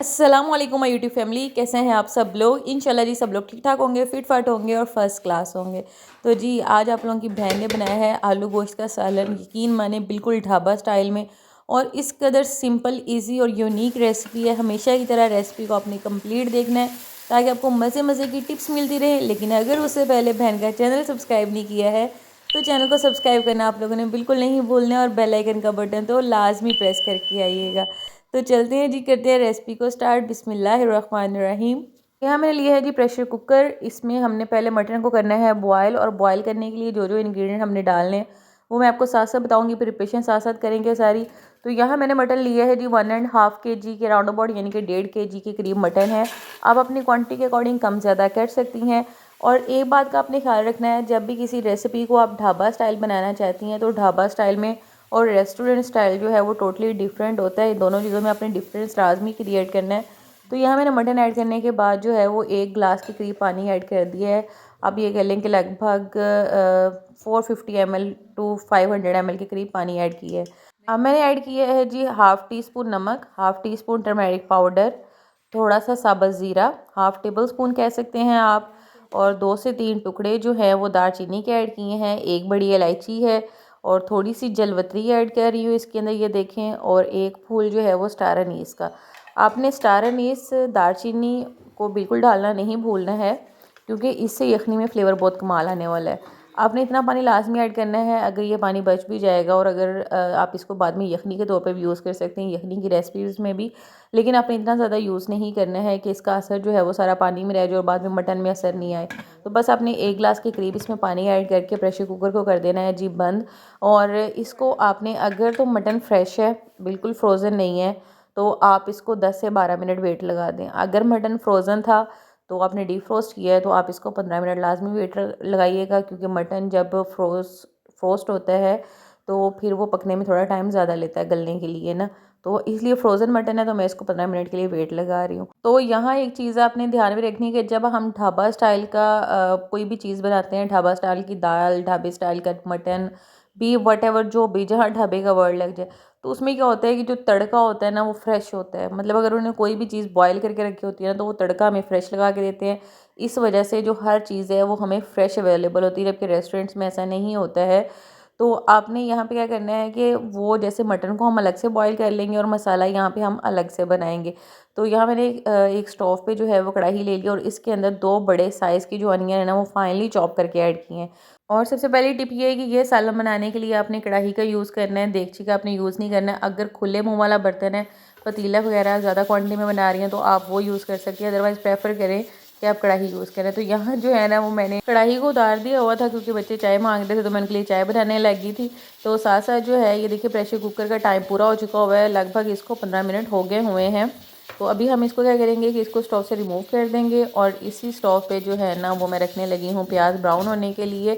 अस्सलाम वालेकुम my YouTube family, कैसे हैं आप सब लोग। इंशाल्लाह जी सब लोग ठीक ठाक होंगे, फिट फाट होंगे और फर्स्ट क्लास होंगे। तो जी आज आप लोगों की बहन ने बनाया है आलू गोश्त का सालन, यकीन माने बिल्कुल ढाबा स्टाइल में। और इस कदर सिंपल इजी और यूनिक रेसिपी है। हमेशा की तरह रेसिपी को आपने कंप्लीट देखना है ताकि आपको मज़े मज़े की टिप्स मिलती रहे। लेकिन अगर उससे पहले बहन का चैनल सब्सक्राइब नहीं किया है तो चैनल को सब्सक्राइब करना आप लोगों ने बिल्कुल नहीं भूलना है, और बेल आइकन का बटन तो लाजमी प्रेस करके आइएगा। तो चलते हैं जी, करते हैं रेसिपी को स्टार्ट। बिस्मिल्लाहिर्रहमानिर्रहीम। यहाँ मैंने लिया है जी प्रेशर कुकर। इसमें हमने पहले मटन को करना है बॉयल, और बॉयल करने के लिए जो जो इंग्रेडिएंट हमने डालने हैं वो मैं आपको साथ साथ बताऊंगी, प्रिपरेशन साथ साथ करेंगे सारी। तो यहाँ मैंने मटन लिया है जी 1.5 kg के राउंड अबाउट, यानी कि 1.5 kg के करीब मटन है। आप अपनी क्वांटिटी के अकॉर्डिंग कम ज़्यादा कर सकती हैं। और एक बात का आपने ख्याल रखना है, जब भी किसी रेसिपी को आप ढाबा स्टाइल बनाना चाहती हैं तो ढाबा स्टाइल में और रेस्टोरेंट स्टाइल जो है वो टोटली डिफरेंट होता है। दोनों चीज़ों में अपने डिफरेंस लाजमी क्रिएट करना है। तो यहाँ मैंने मटन ऐड करने के बाद जो है वो 1 गिलास के करीब पानी ऐड कर दिया है। अब ये कह लें कि लगभग 450 ml टू 500 ml के करीब पानी ऐड किया है। अब मैंने ऐड किया है जी हाफ़ टी स्पून नमक, half tea spoon turmeric powder, थोड़ा सा साबुत ज़ीरा, हाफ़ टेबल स्पून कह सकते हैं आप, और 2 से 3 टुकड़े जो हैं वो दालचीनी के ऐड किए हैं। एक बड़ी इलायची है और थोड़ी सी जलवतरी ऐड कर रही हूँ इसके अंदर, ये देखें। और एक फूल जो है वो स्टार अनीस का। आपने स्टार अनीस दालचीनी को बिल्कुल डालना नहीं भूलना है, क्योंकि इससे यखनी में फ़्लेवर बहुत कमाल आने वाला है। आपने इतना पानी लाजमी ऐड करना है। अगर ये पानी बच भी जाएगा, और अगर आप इसको बाद में यखनी के तौर पे भी यूज़ कर सकते हैं, यखनी की रेसिपीज़ में भी, लेकिन आपने इतना ज़्यादा यूज़ नहीं करना है कि इसका असर जो है वो सारा पानी में रह जाए और बाद में मटन में असर नहीं आए। तो बस आपने 1 गिलास के करीब इसमें पानी ऐड करके प्रेशर कुकर को कर देना है जी बंद। और इसको आपने, अगर तो मटन फ्रेश है, बिल्कुल फ्रोज़न नहीं है, तो आप इसको 10 से 12 मिनट वेट लगा दें। अगर मटन फ्रोज़न था तो आपने डीफ्रोस्ट किया है तो आप इसको 15 मिनट लाजमी वेट लगाइएगा, क्योंकि मटन जब फ्रोस्ट होता है तो फिर वो पकने में थोड़ा टाइम ज़्यादा लेता है गलने के लिए ना। तो इसलिए फ्रोज़न मटन है तो मैं इसको 15 मिनट के लिए वेट लगा रही हूँ। तो यहाँ एक चीज़ आपने ध्यान में रखनी है कि जब हम ढाबा स्टाइल का कोई भी चीज़ बनाते हैं, ढाबा स्टाइल की दाल, ढाबे स्टाइल का मटन, भी वट एवर जो भी, जहाँ ढाबे का वर्ड लग जाए, तो उसमें क्या होता है कि जो तड़का होता है ना वो फ्रेश होता है। मतलब अगर उन्होंने कोई भी चीज़ बॉयल करके रखी होती है ना तो वो तड़का हमें फ्रेश लगा के देते हैं। इस वजह से जो हर चीज़ है वो हमें फ्रेश अवेलेबल होती है, जबकि रेस्टोरेंट्स में ऐसा नहीं होता है। तो आपने यहाँ पे क्या करना है कि वो, जैसे मटन को हम अलग से बॉईल कर लेंगे और मसाला यहाँ पे हम अलग से बनाएंगे। तो यहाँ मैंने एक स्टोव पे जो है वो कढ़ाई ले ली और इसके अंदर 2 बड़े साइज़ की जो अनियन है ना वो फाइनली चॉप करके ऐड किए हैं। और सबसे पहली टिप ये है कि ये सालन बनाने के लिए आपने कढ़ाई का यूज़ करना है, देगची का आपने यूज़ नहीं करना है। अगर खुले मुँह वाला बर्तन है, पतीला वगैरह ज़्यादा क्वान्टिटी में बना रही हैं तो आप वो यूज़ कर सकती हैं, अदरवाइज़ प्रेफर करें कि आप कढ़ाई यूज़ करें। तो यहाँ जो है ना वो मैंने कढ़ाई को उतार दिया हुआ था, क्योंकि बच्चे चाय मांग रहे थे तो मैं उनके लिए चाय बनाने लगी थी। तो साथ साथ जो है ये देखिए प्रेशर कुकर का टाइम पूरा हो चुका हुआ है, लगभग इसको 15 मिनट हो गए हुए हैं। तो अभी हम इसको क्या करेंगे कि इसको स्टोव से रिमूव कर देंगे, और इसी स्टोव पे जो है ना वो मैं रखने लगी हूँ प्याज ब्राउन होने के लिए।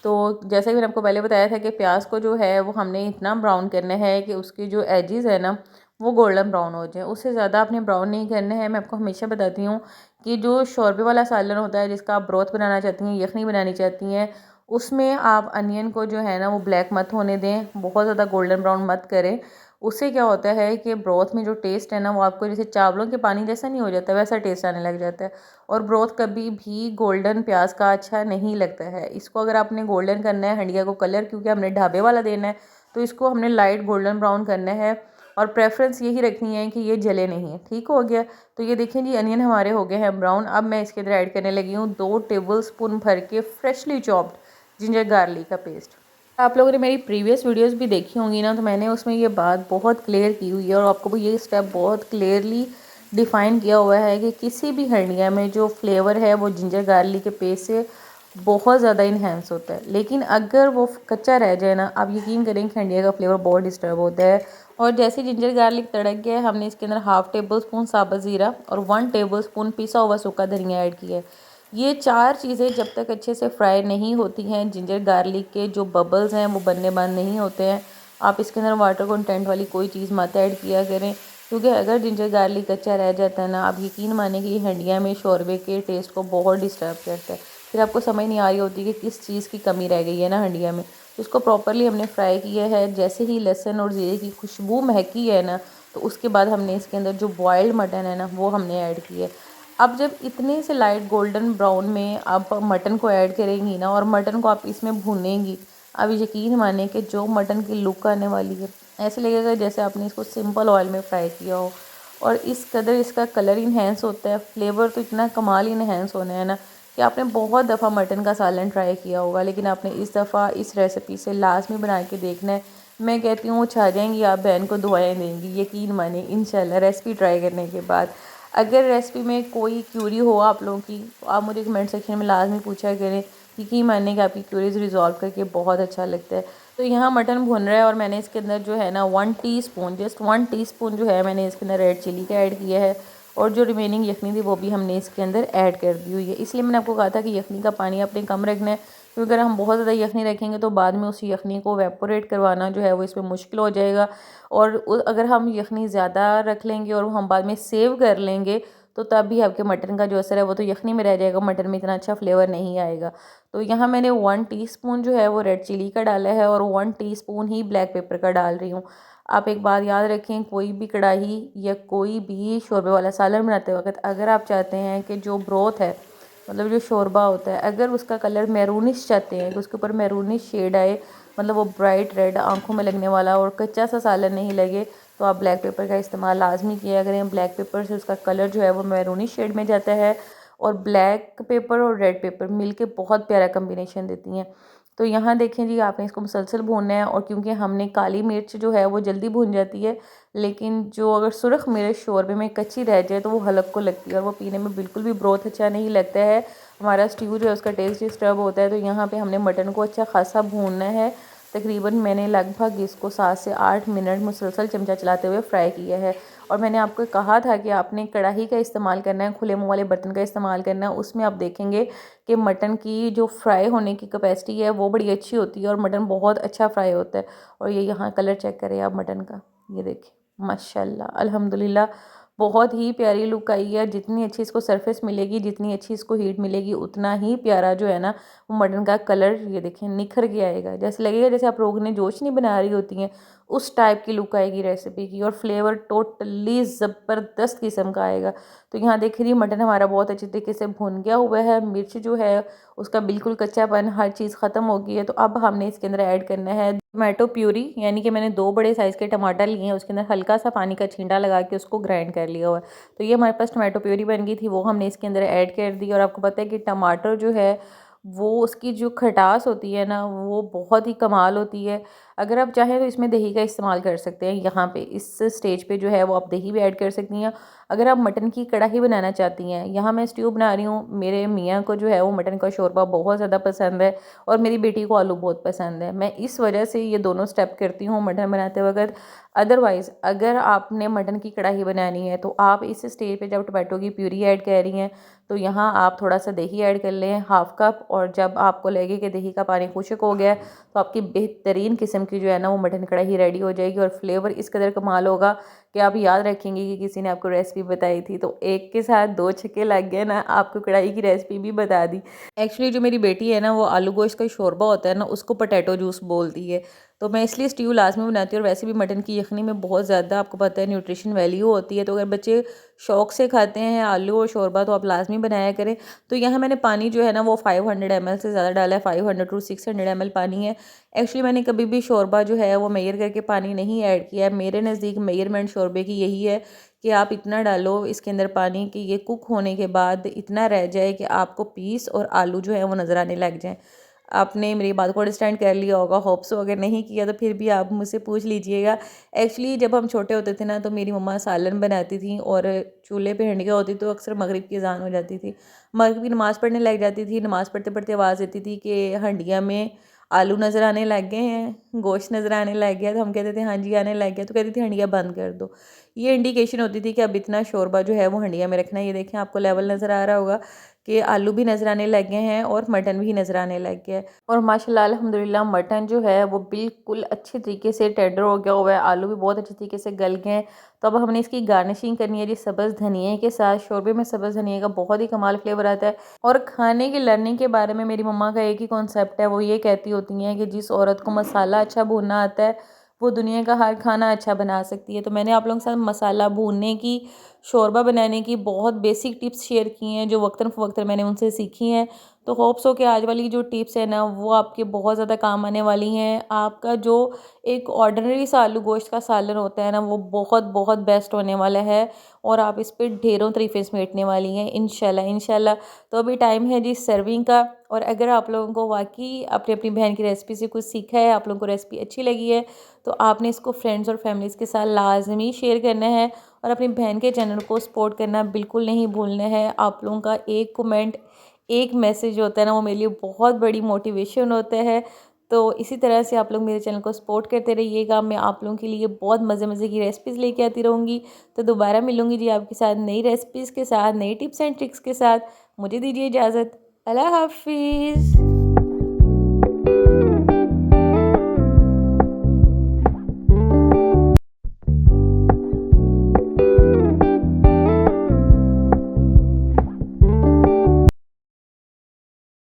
तो जैसे कि मैंने आपको पहले बताया था कि प्याज को जो है वो हमने इतना ब्राउन करना है कि उसकी जो एजेस है ना वो गोल्डन ब्राउन हो जाए, उससे ज़्यादा आपने ब्राउन नहीं करना है। मैं आपको हमेशा बताती हूँ कि जो शोरबे वाला सालन होता है, जिसका आप ब्रोथ बनाना चाहती हैं, यखनी बनानी चाहती हैं, उसमें आप अनियन को जो है ना वो ब्लैक मत होने दें, बहुत ज़्यादा गोल्डन ब्राउन मत करें। उससे क्या होता है कि ब्रोथ में जो टेस्ट है ना वो आपको जैसे चावलों के पानी जैसा नहीं हो जाता, वैसा टेस्ट आने लग जाता है। और ब्रोथ कभी भी गोल्डन प्याज का अच्छा नहीं लगता है। इसको अगर आपने गोल्डन करना है, हंडिया को कलर क्योंकि हमने ढाबे वाला देना है, तो इसको हमने लाइट गोल्डन ब्राउन करना है। और प्रेफरेंस यही रखनी है कि ये जले नहीं है। ठीक हो गया। तो ये देखें जी अनियन हमारे हो गए हैं ब्राउन। अब मैं इसके अंदर ऐड करने लगी हूँ 2 टेबल स्पून भर के फ्रेशली चॉप्ड जिंजर गार्लिक का पेस्ट। आप लोगों ने मेरी प्रीवियस वीडियोस भी देखी होंगी ना, तो मैंने उसमें ये बात बहुत क्लियर की हुई है और आपको भी ये स्टेप बहुत क्लियरली डिफ़ाइन किया हुआ है कि किसी भी हंडिया में जो फ्लेवर है वो जिंजर गार्लिक के पेस्ट से बहुत ज़्यादा इन्हेंस होता है। लेकिन अगर वो कच्चा रह जाए ना, आप यकीन करें कि हंडिया का फ्लेवर बहुत डिस्टर्ब होता है। और जैसे जिंजर गार्लिक तड़क गया, हमने इसके अंदर हाफ़ टेबल स्पून साबुत ज़ीरा और 1 टेबल स्पून पिसा हुआ सूखा धनिया ऐड किया है। ये 4 चीज़ें जब तक अच्छे से फ्राई नहीं होती हैं, जिंजर गार्लिक के जो बबल्स हैं वो बनने बंद नहीं होते हैं। आप इसके अंदर वाटर कंटेंट वाली कोई चीज़ मत ऐड किया करें, क्योंकि अगर जिंजर गार्लिक कच्चा रह जाता है ना, आप यकीन माने कि ये हंडिया में शोरबे के टेस्ट को बहुत डिस्टर्ब करता है। फिर आपको समझ नहीं आ रही होती कि किस चीज़ की कमी रह गई है ना हंडिया में। तो इसको प्रॉपरली हमने फ्राई किया है। जैसे ही लहसुन और ज़ीरे की खुशबू महकी है ना, तो उसके बाद हमने इसके अंदर जो बॉयल्ड मटन है ना वो हमने ऐड किया। अब जब इतने से लाइट गोल्डन ब्राउन में आप मटन को ऐड करेंगी ना और मटन को आप इसमें भूनेंगी, अब यकीन माने कि जो मटन की लुक आने वाली है, ऐसे लगेगा जैसे आपने इसको सिंपल ऑयल में फ्राई किया हो। और इस कदर इसका कलर इन्हेंस होता है, फ्लेवर तो इतना कमाल इन्हेंस होना है ना कि आपने बहुत दफ़ा मटन का सालन ट्राई किया होगा, लेकिन आपने इस दफ़ा इस रेसिपी से लाजमी बना के देखना है। मैं कहती हूँ छा जाएंगी, आप बहन को दुआएं देंगी, यकीन माने इंशाल्लाह रेसिपी ट्राई करने के बाद। अगर रेसिपी में कोई क्यूरी हो आप लोगों की तो आप मुझे कमेंट सेक्शन में लाजमी पूछा करें, यकीन मानने कि आपकी क्यूरीज रिजॉल्व करके बहुत अच्छा लगता है। तो यहाँ मटन भुन रहा है और मैंने इसके अंदर जो है ना 1 टीस्पून, जस्ट 1 टीस्पून जो है मैंने इसके अंदर रेड चिली का ऐड किया है। और जो रिमेनिंग यखनी थी वो भी हमने इसके अंदर ऐड कर दी हुई है। इसलिए मैंने आपको कहा था कि यखनी का पानी आपने कम रखना है, क्योंकि अगर हम बहुत ज़्यादा यखनी रखेंगे तो बाद में उस यखनी को वेपोरेट करवाना जो है वो इसमें मुश्किल हो जाएगा। और अगर हम यखनी ज़्यादा रख लेंगे और हम बाद में सेव कर लेंगे तो तब भी आपके मटन का जो असर है वो तो यखनी में रह जाएगा, मटन में इतना अच्छा फ्लेवर नहीं आएगा। तो यहाँ मैंने 1 टीस्पून जो है वो रेड चिली का डाला है और 1 टीस्पून ही ब्लैक पेपर का डाल रही हूँ। आप एक बात याद रखें, कोई भी कढ़ाई या कोई भी शोरबे वाला सालन बनाते वक्त अगर आप चाहते हैं कि जो ब्रोथ है, मतलब जो शोरबा होता है, अगर उसका कलर मैरूनिश चाहते हैं कि उसके ऊपर मैरूनिश शेड आए, मतलब वो ब्राइट रेड आंखों में लगने वाला और कच्चा सा सालन नहीं लगे, तो आप ब्लैक पेपर का इस्तेमाल लाजमी किया करें। ब्लैक पेपर से उसका कलर जो है वो मैरूनिश शेड में जाता है और ब्लैक पेपर और रेड पेपर मिलके बहुत प्यारा कम्बिनेशन देती हैं। तो यहाँ देखें जी, आपने इसको मुसलसल भूनना है। और क्योंकि हमने काली मिर्च जो है वो जल्दी भून जाती है, लेकिन जो अगर सुरख मिर्च शोरबे में कच्ची रह जाए तो वो हलक को लगती है और वो पीने में बिल्कुल भी ब्रोथ अच्छा नहीं लगता है, हमारा स्ट्यू जो है उसका टेस्ट डिस्टर्ब होता है। तो यहाँ पे हमने मटन को अच्छा खासा भूनना है। तकरीबन मैंने लगभग इसको 7 से 8 मिनट मुसलसल चमचा चलाते हुए फ्राई किया है। और मैंने आपको कहा था कि आपने कढ़ाई का इस्तेमाल करना है, खुले मुँह वाले बर्तन का इस्तेमाल करना है। उसमें आप देखेंगे कि मटन की जो फ्राई होने की कैपेसिटी है वो बड़ी अच्छी होती है और मटन बहुत अच्छा फ्राई होता है। और ये यहाँ कलर चेक करें आप मटन का, ये देखिए माशाल्लाह अल्हम्दुलिल्लाह बहुत ही प्यारी लुक आई है। जितनी अच्छी इसको सरफेस मिलेगी, जितनी अच्छी इसको हीट मिलेगी, उतना ही प्यारा जो है ना वो मटन का कलर ये देखें निखर के आएगा। जैसे लगेगा जैसे आप रोगने जोश नहीं बना रही होती हैं, उस टाइप की लुक आएगी रेसिपी की। और फ्लेवर टोटली ज़बरदस्त किस्म का आएगा। तो यहाँ देख रही मटन हमारा बहुत अच्छे तरीके से भुन गया हुआ है। मिर्च जो है उसका बिल्कुल कच्चापन हर चीज़ ख़त्म हो गई है। तो अब हमने इसके अंदर ऐड करना है टमाटो प्यूरी, यानी कि मैंने 2 बड़े साइज़ के टमाटर लिए हैं, उसके अंदर हल्का सा पानी का छींटा लगा के उसको ग्राइंड कर लिया हुआ है। तो ये हमारे पास टमाटो प्यूरी बन गई थी, वो हमने इसके अंदर ऐड कर दी। और आपको पता है कि टमाटर जो है वो उसकी जो खटास होती है ना वो बहुत ही कमाल होती है। अगर आप चाहें तो इसमें दही का इस्तेमाल कर सकते हैं। यहाँ पे इस स्टेज पे जो है वो आप दही भी ऐड कर सकती हैं। अगर आप मटन की कढ़ाई बनाना चाहती हैं, यहाँ मैं स्ट्यू बना रही हूँ, मेरे मियाँ को जो है वो मटन का शोरबा बहुत ज़्यादा पसंद है और मेरी बेटी को आलू बहुत पसंद है। मैं इस वजह से ये दोनों स्टेप करती हूँ मटन बनाते वक्त। अदरवाइज़ अगर आपने मटन की कढ़ाई बनानी है तो आप इस स्टेज पे जब टमाटो की प्यूरी ऐड कर रही हैं तो यहाँ आप थोड़ा सा दही ऐड कर लें, 1/2 कप। और जब आपको लगे कि दही का पानी खुश्क हो गया है तो आपकी बेहतरीन किस्म की जो है ना वो मटन कढ़ाई रेडी हो जाएगी। और फ्लेवर इस कदर कमाल होगा कि आप याद रखेंगे कि किसी ने आपको रेसिपी बताई थी। तो एक के साथ 2 छक्के लग गए ना, आपको कढ़ाई की रेसिपी भी बता दी। एक्चुअली जो मेरी बेटी है ना वो आलू गोश्त का शोरबा होता है ना उसको पोटैटो जूस बोलती है। तो मैं इसलिए स्ट्यू लाजमी बनाती हूँ। और वैसे भी मटन की यखनी में बहुत ज़्यादा आपको पता है न्यूट्रिशन वैल्यू होती है। तो अगर बच्चे शौक से खाते हैं आलू और शोरबा तो आप लाजमी बनाया करें। तो यहाँ मैंने पानी जो है ना वो 500 ml से ज़्यादा डाला है, 500 to 600 ml पानी है। एक्चुअली मैंने कभी भी शोरबा जो है वो मेयर करके पानी नहीं ऐड किया है। मेरे नज़दीक मेयरमेंट शोरबे की यही है कि आप इतना डालो इसके अंदर पानी कि ये कुक होने के बाद इतना रह जाए कि आपको पीस और आलू जो है वो नज़र आने लग जाएँ। आपने मेरी बात को अंडरस्टैंड कर लिया होगा, होप सो। अगर नहीं किया तो फिर भी आप मुझसे पूछ लीजिएगा। एक्चुअली जब हम छोटे होते थे ना तो मेरी मम्मा सालन बनाती थी और चूल्हे पे हंडिया होती तो अक्सर मगरिब की अज़ान हो जाती थी। मगरिब की नमाज़ पढ़ने लग जाती थी, नमाज़ पढ़ते पढ़ते आवाज़ देती थी कि हंडिया में आलू नज़र आने लग गए हैं, गोश्त नज़र आने लग गया। तो हम कहते थे हाँ जी आने लग गया। तो कहती थी हंडिया बंद कर दो। ये इंडिकेशन होती थी कि अब इतना शोरबा जो है वो हंडिया में रखना है। ये देखें आपको लेवल नज़र आ रहा होगा कि आलू भी नज़र आने लग गए हैं और मटन भी नज़र आने लग गया है। और माशाल्लाह अल्हम्दुलिल्लाह मटन जो है वो बिल्कुल अच्छे तरीके से टेंडर हो गया हुआ है, आलू भी बहुत अच्छे तरीके से गल गए हैं। तो अब हमने इसकी गार्निशिंग करनी है जी सब्ज़ धनिए के साथ। शोरबे में सब्ज़ धनिए का बहुत ही कमाल फ्लेवर आता है। और खाने की लर्निंग के बारे में मेरी मम्मा का एक ही कॉन्सेप्ट है, वो ये कहती होती हैं कि जिस औरत को मसाला अच्छा भूनना आता है वो दुनिया का हर खाना अच्छा बना सकती है। तो मैंने आप लोगों के साथ मसाला भूनने की, शोरबा बनाने की बहुत बेसिक टिप्स शेयर की हैं जो वक्तन फ़वक्तन मैंने उनसे सीखी हैं। तो होप्स हो कि आज वाली जो टिप्स है ना वो आपके बहुत ज़्यादा काम आने वाली हैं। आपका जो एक ऑर्डिनरी सा आलू गोश्त का सालन होता है ना वो बहुत बहुत बेस्ट होने वाला है और आप इस पे ढेरों तरीफ़ें समेटने वाली हैं इंशाल्लाह इंशाल्लाह। तो अभी टाइम है जी सर्विंग का। और अगर आप लोगों को वाकई अपनी अपनी बहन की रेसिपी से कुछ सीखा है, आप लोगों को रेसिपी अच्छी लगी है, तो आपने इसको फ्रेंड्स और फैमिलीज़ के साथ लाजमी शेयर करना है और अपनी बहन के चैनल को सपोर्ट करना बिल्कुल नहीं भूलना है। आप लोगों का एक कमेंट, एक मैसेज होता है ना वो मेरे लिए बहुत बड़ी मोटिवेशन होता है। तो इसी तरह से आप लोग मेरे चैनल को सपोर्ट करते रहिएगा। मैं आप लोगों के लिए बहुत मज़े मज़े की रेसिपीज़ लेके आती रहूँगी। तो दोबारा मिलूँगी जी आपके साथ नई रेसिपीज़ के साथ, नई टिप्स एंड ट्रिक्स के साथ। मुझे दीजिए इजाज़त। अल्लाह हाफ़िज़।